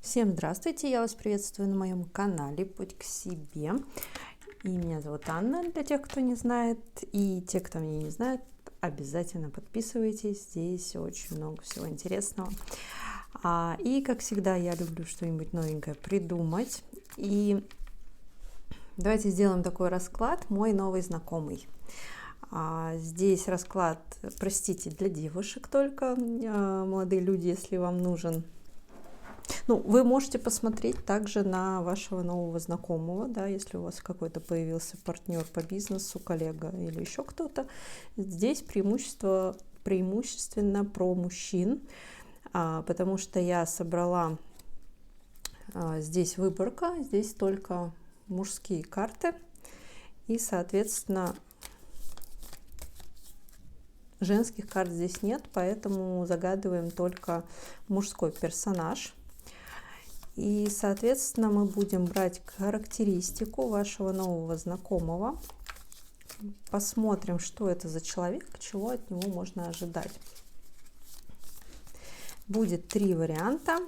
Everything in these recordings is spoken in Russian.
Всем здравствуйте, я вас приветствую на моем канале «Путь к себе». И меня зовут Анна, для тех, кто не знает. И те, кто меня не знает, обязательно подписывайтесь. Здесь очень много всего интересного. И, как всегда, я люблю что-нибудь новенькое придумать. И давайте сделаем такой расклад «Мой новый знакомый». Здесь расклад, простите, для девушек только. Молодые люди, если вам нужен. Вы можете посмотреть также на вашего нового знакомого, да, если у вас какой-то появился партнер по бизнесу, коллега или еще кто-то. Здесь преимущественно про мужчин, потому что я собрала здесь выборка, здесь только мужские карты, и, соответственно, женских карт здесь нет, поэтому загадываем только мужской персонаж. И, соответственно, мы будем брать характеристику вашего нового знакомого. Посмотрим, что это за человек, чего от него можно ожидать. Будет 3 варианта.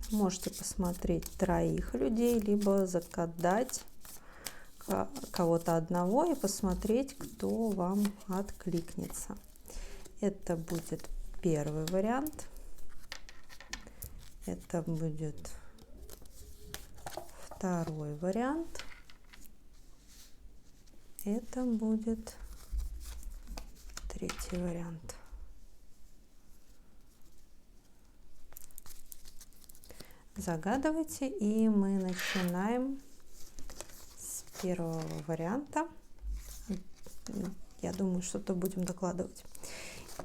Можете посмотреть 3 людей, либо загадать кого-то одного и посмотреть, кто вам откликнется. Это будет первый вариант. Это будет второй вариант. Это будет третий вариант. Загадывайте, и мы начинаем с первого варианта. Я думаю, что-то будем докладывать.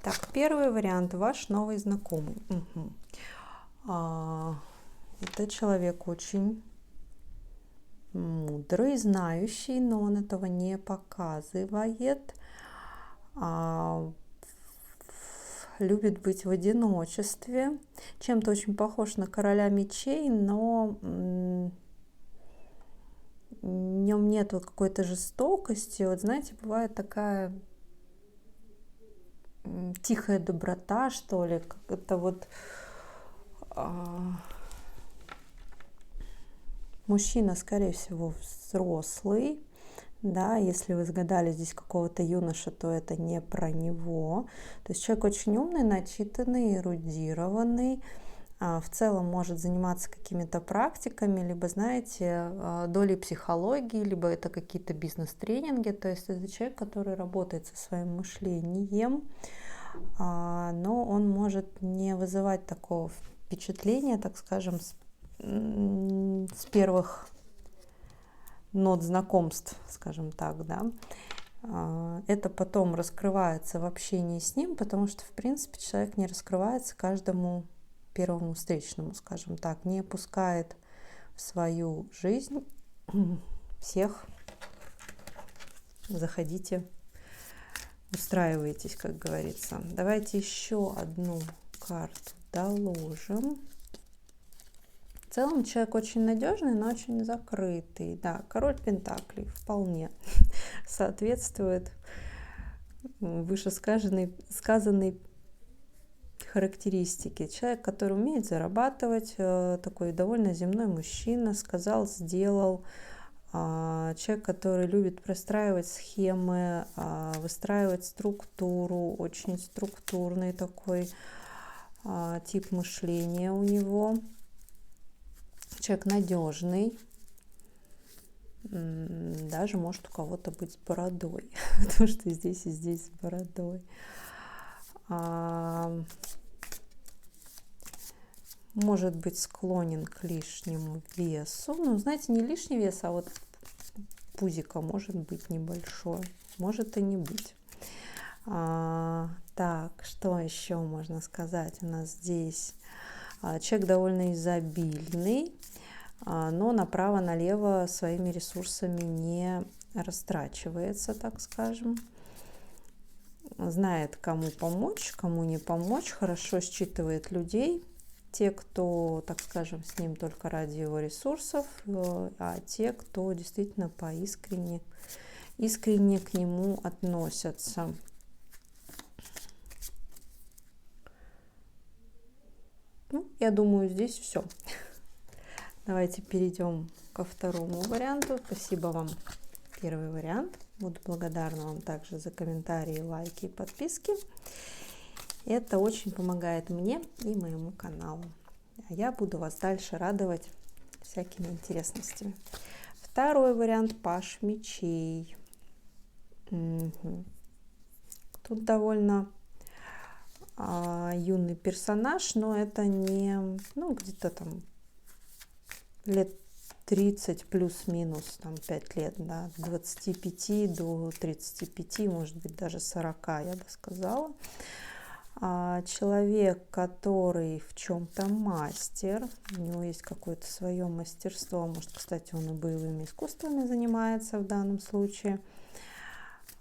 Так, первый вариант. Ваш новый знакомый. Это человек очень мудрый, знающий, но он этого не показывает. Любит быть в одиночестве. Чем-то очень похож на короля мечей, но в нем нет какой-то жестокости. Вот знаете, бывает такая тихая доброта, что ли. Это вот мужчина, скорее всего, взрослый. Да, если вы загадали здесь какого-то юноша, то это не про него. То есть человек очень умный, начитанный, эрудированный. В целом может заниматься какими-то практиками, либо, знаете, долей психологии, либо это какие-то бизнес-тренинги. То есть это человек, который работает со своим мышлением, но он может не вызывать такого впечатления, так скажем, с первых нот знакомств, скажем так, да. Это потом раскрывается в общении с ним, потому что, в принципе, человек не раскрывается каждому первому встречному, скажем так, не пускает в свою жизнь всех. Заходите, устраивайтесь, как говорится. Давайте еще одну карту доложим. В целом человек очень надежный, но очень закрытый. Да, король пентаклей вполне соответствует вышесказанной характеристике. Человек, который умеет зарабатывать, такой довольно земной мужчина, сказал, сделал. Человек, который любит простраивать схемы, выстраивать структуру, очень структурный такой тип мышления у него. Человек надежный, даже может у кого-то быть с бородой, потому что здесь и здесь с бородой. Может быть склонен к лишнему весу. Знаете, не лишний вес, а вот пузико может быть небольшое, может и не быть. Так, что еще можно сказать? У нас здесь человек довольно изобильный, но направо-налево своими ресурсами не растрачивается, так скажем. Знает, кому помочь, кому не помочь, хорошо считывает людей. Те, кто, так скажем, с ним только ради его ресурсов, а те, кто действительно искренне к нему относятся. Я думаю, здесь все. Давайте перейдем ко второму варианту. Спасибо вам, первый вариант. Буду благодарна вам также за комментарии, лайки и подписки. Это очень помогает мне и моему каналу. А я буду вас дальше радовать всякими интересностями. Второй вариант — паж мечей. Тут довольно юный персонаж, но это не, где-то там лет 30 плюс-минус, там 5 лет, да, 25 до 35, может быть, даже 40, я бы сказала. Человек, который в чем-то мастер, у него есть какое-то свое мастерство, может, кстати, он и боевыми искусствами занимается в данном случае.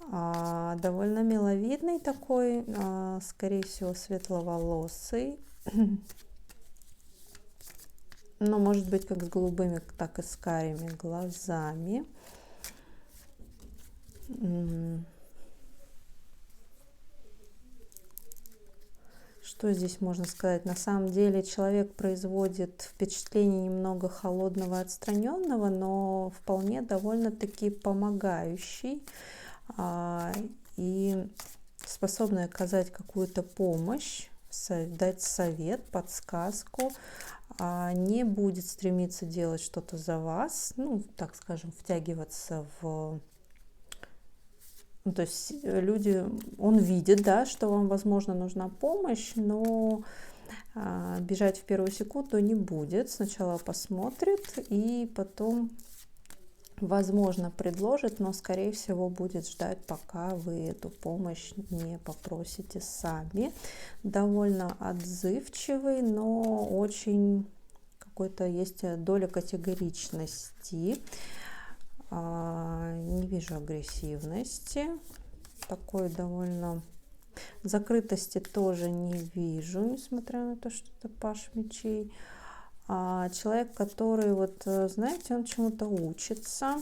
Довольно миловидный такой, скорее всего, светловолосый, но может быть как с голубыми, так и с карими глазами. Что здесь можно сказать? На самом деле человек производит впечатление немного холодного, отстраненного, но вполне довольно-таки помогающий и способный оказать какую-то помощь, дать совет, подсказку, не будет стремиться делать что-то за вас, так скажем, втягиваться в... то есть люди, он видит, да, что вам, возможно, нужна помощь, но бежать в первую секунду не будет. Сначала посмотрит и потом, возможно, предложит, но, скорее всего, будет ждать, пока вы эту помощь не попросите сами. Довольно отзывчивый, но очень какой-то есть доля категоричности. Не вижу агрессивности, такой довольно закрытости тоже не вижу, несмотря на то, что это паж мечей. Человек, который, знаете, он чему-то учится.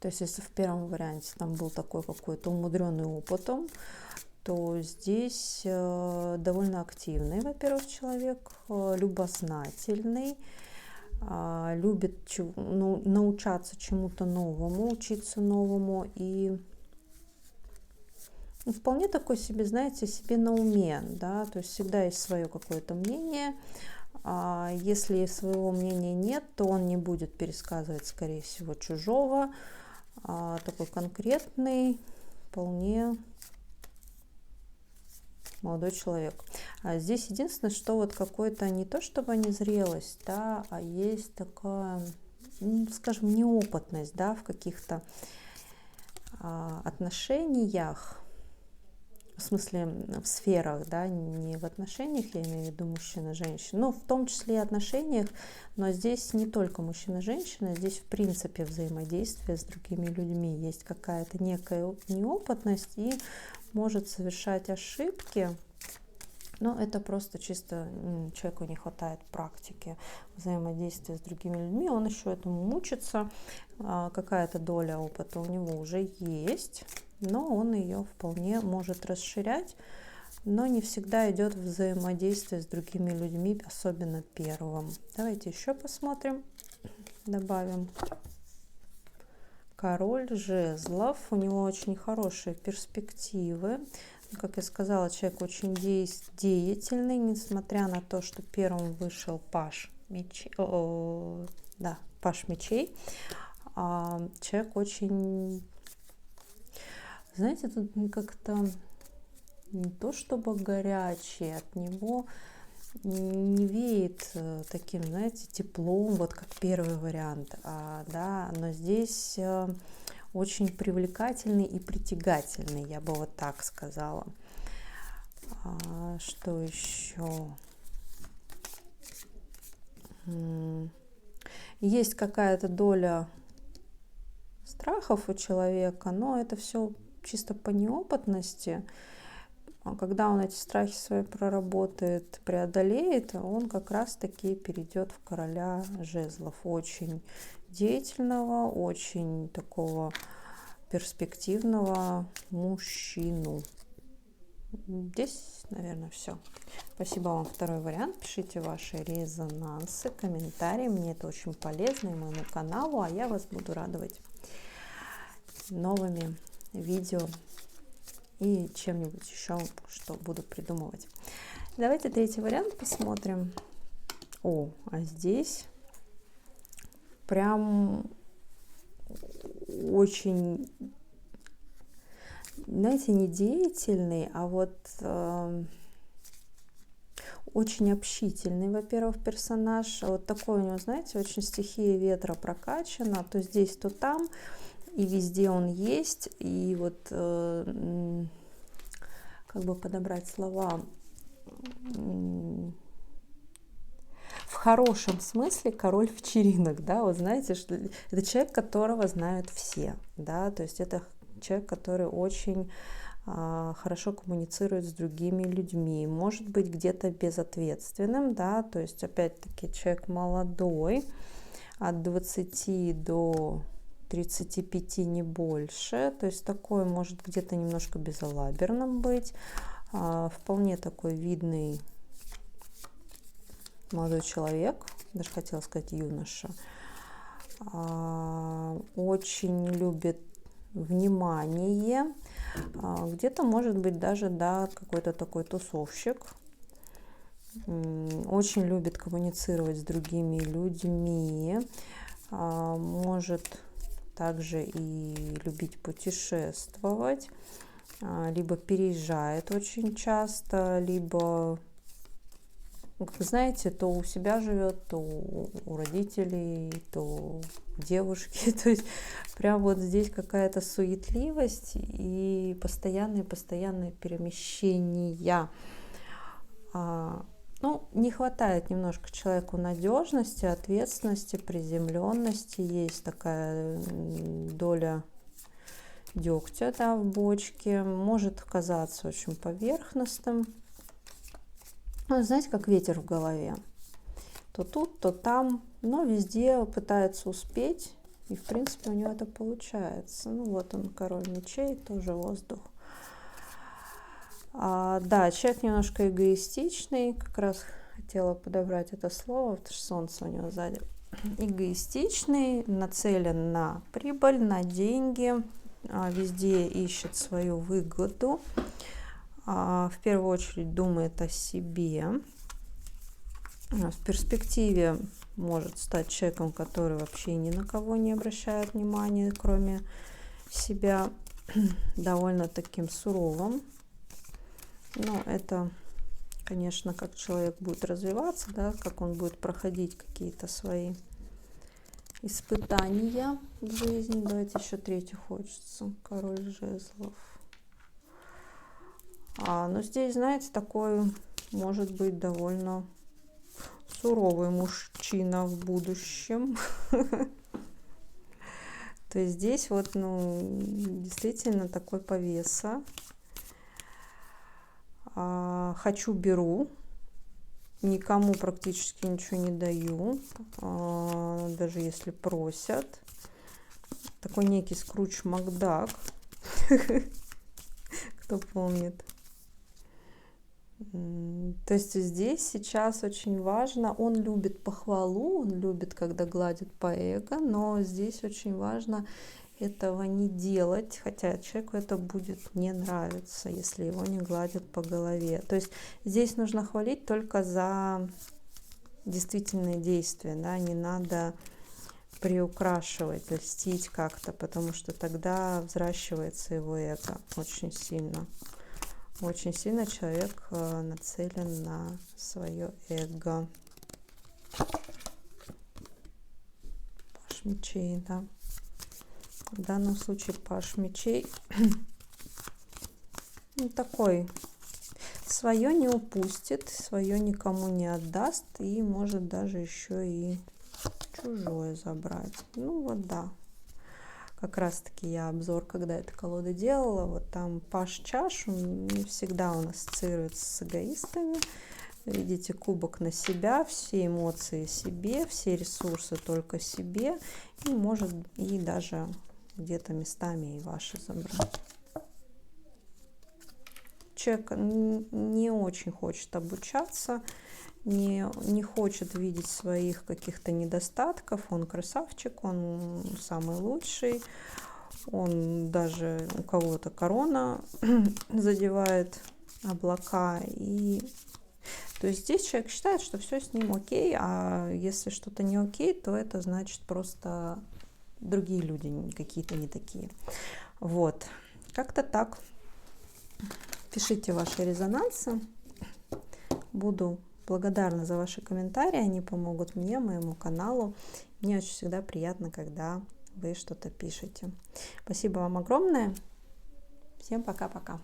То есть, если в первом варианте там был такой какой-то умудренный опытом, то здесь довольно активный, во-первых, человек, любознательный, любит научаться чему-то новому, учиться новому и вполне такой себе, знаете, себе на уме, да, то есть всегда есть свое какое-то мнение. Если своего мнения нет, то он не будет пересказывать, скорее всего, чужого. Такой конкретный, вполне молодой человек. Здесь единственное, что какой-то не то чтобы незрелость, да, а есть такая, скажем, неопытность, да, в каких-то отношениях, в смысле в сферах, да, не в отношениях, я имею в виду мужчина-женщина, но в том числе и отношениях, но здесь не только мужчина-женщина, здесь в принципе взаимодействие с другими людьми, есть какая-то некая неопытность и может совершать ошибки, но это просто чисто человеку не хватает практики взаимодействия с другими людьми, он еще этому учится, какая-то доля опыта у него уже есть, но он ее вполне может расширять, но не всегда идет в взаимодействие с другими людьми, особенно первым. Давайте еще посмотрим, добавим. Король жезлов, у него очень хорошие перспективы. Как я сказала, человек очень деятельный, несмотря на то, что первым вышел паж мечей. Паж мечей. Человек очень, знаете, тут как-то не то чтобы горячий, от него не веет таким, знаете, теплом, как первый вариант, да, но здесь очень привлекательный и притягательный, я бы так сказала. Что еще? Есть какая-то доля страхов у человека, но это все чисто по неопытности. Когда он эти страхи свои проработает, преодолеет, он как раз-таки перейдет в короля жезлов. Очень деятельного, очень такого перспективного мужчину. здесь, наверное, все. Спасибо вам. Второй вариант. Пишите ваши резонансы, комментарии. Мне это очень полезно и моему каналу, а я вас буду радовать новыми видео и чем-нибудь еще, что буду придумывать. Давайте третий вариант посмотрим. А здесь прям очень, знаете, не деятельный, а вот очень общительный, во-первых, персонаж. Вот такой у него, знаете, очень стихия ветра прокачана, то здесь, то там, и везде он есть. И вот, как бы подобрать слова, в хорошем смысле король вечеринок, да, вот знаете, что это человек, которого знают все, да, то есть это человек, который очень хорошо коммуницирует с другими людьми, может быть где-то безответственным, да, то есть опять-таки человек молодой, от 20 до 35 не больше, то есть такой может где-то немножко безалаберным быть, вполне такой видный молодой человек, даже хотела сказать юноша, очень любит внимание, где-то может быть даже, да, какой-то такой тусовщик, очень любит коммуницировать с другими людьми, может также и любить путешествовать, либо переезжает очень часто, либо, как вы знаете, то у себя живет, то у родителей, то у девушки. То есть прям вот здесь какая-то суетливость и постоянные перемещения. Ну, не хватает немножко человеку надежности, ответственности, приземленности. Есть такая доля дегтя, да, в бочке. Может казаться очень поверхностным. Ну, знаете, как ветер в голове. То тут, то там, но везде пытается успеть. И, в принципе, у него это получается. Ну, вот он, король мечей, тоже воздух. Да, человек немножко эгоистичный. Как раз хотела подобрать это слово, потому что солнце у него сзади. Эгоистичный, нацелен на прибыль, на деньги. Везде ищет свою выгоду. В первую очередь думает о себе. В перспективе может стать человеком, который вообще ни на кого не обращает внимания, кроме себя, довольно таким суровым. Но это, конечно, как человек будет развиваться, да, как он будет проходить какие-то свои испытания в жизни. Давайте еще третий хочется. Король жезлов. Но здесь, знаете, такой может быть довольно суровый мужчина в будущем. То есть здесь вот, действительно такой повеса. Хочу, беру. Никому практически ничего не даю, даже если просят. Такой некий Скрудж Макдак, кто помнит. То есть здесь сейчас очень важно, он любит похвалу, он любит, когда гладят по эго, но здесь очень важно этого не делать, хотя человеку это будет не нравиться, если его не гладят по голове. То есть здесь нужно хвалить только за действительные действия, да, не надо приукрашивать, льстить как-то, потому что тогда взращивается его эго очень сильно. Очень сильно человек нацелен на свое эго. Паш мечей, да. В данном случае паш мечей такой, свое не упустит, свое никому не отдаст и может даже еще и чужое забрать. Ну вот да. Как раз таки я обзор, когда эту колоду делала, вот там паш чаш, он не всегда он ассоциируется с эгоистами. Видите, кубок на себя, все эмоции себе, все ресурсы только себе, и может и даже где-то местами и ваши забрать. человек не очень хочет обучаться, не хочет видеть своих каких-то недостатков. Он красавчик, он самый лучший. Он даже у кого-то корона задевает облака. И то есть здесь человек считает, что все с ним окей, а если что-то не окей, то это значит просто другие люди какие-то не такие. Вот, как-то так. Пишите ваши резонансы. Буду благодарна за ваши комментарии, они помогут мне, моему каналу. Мне очень всегда приятно, когда вы что-то пишете. Спасибо вам огромное. Всем пока-пока.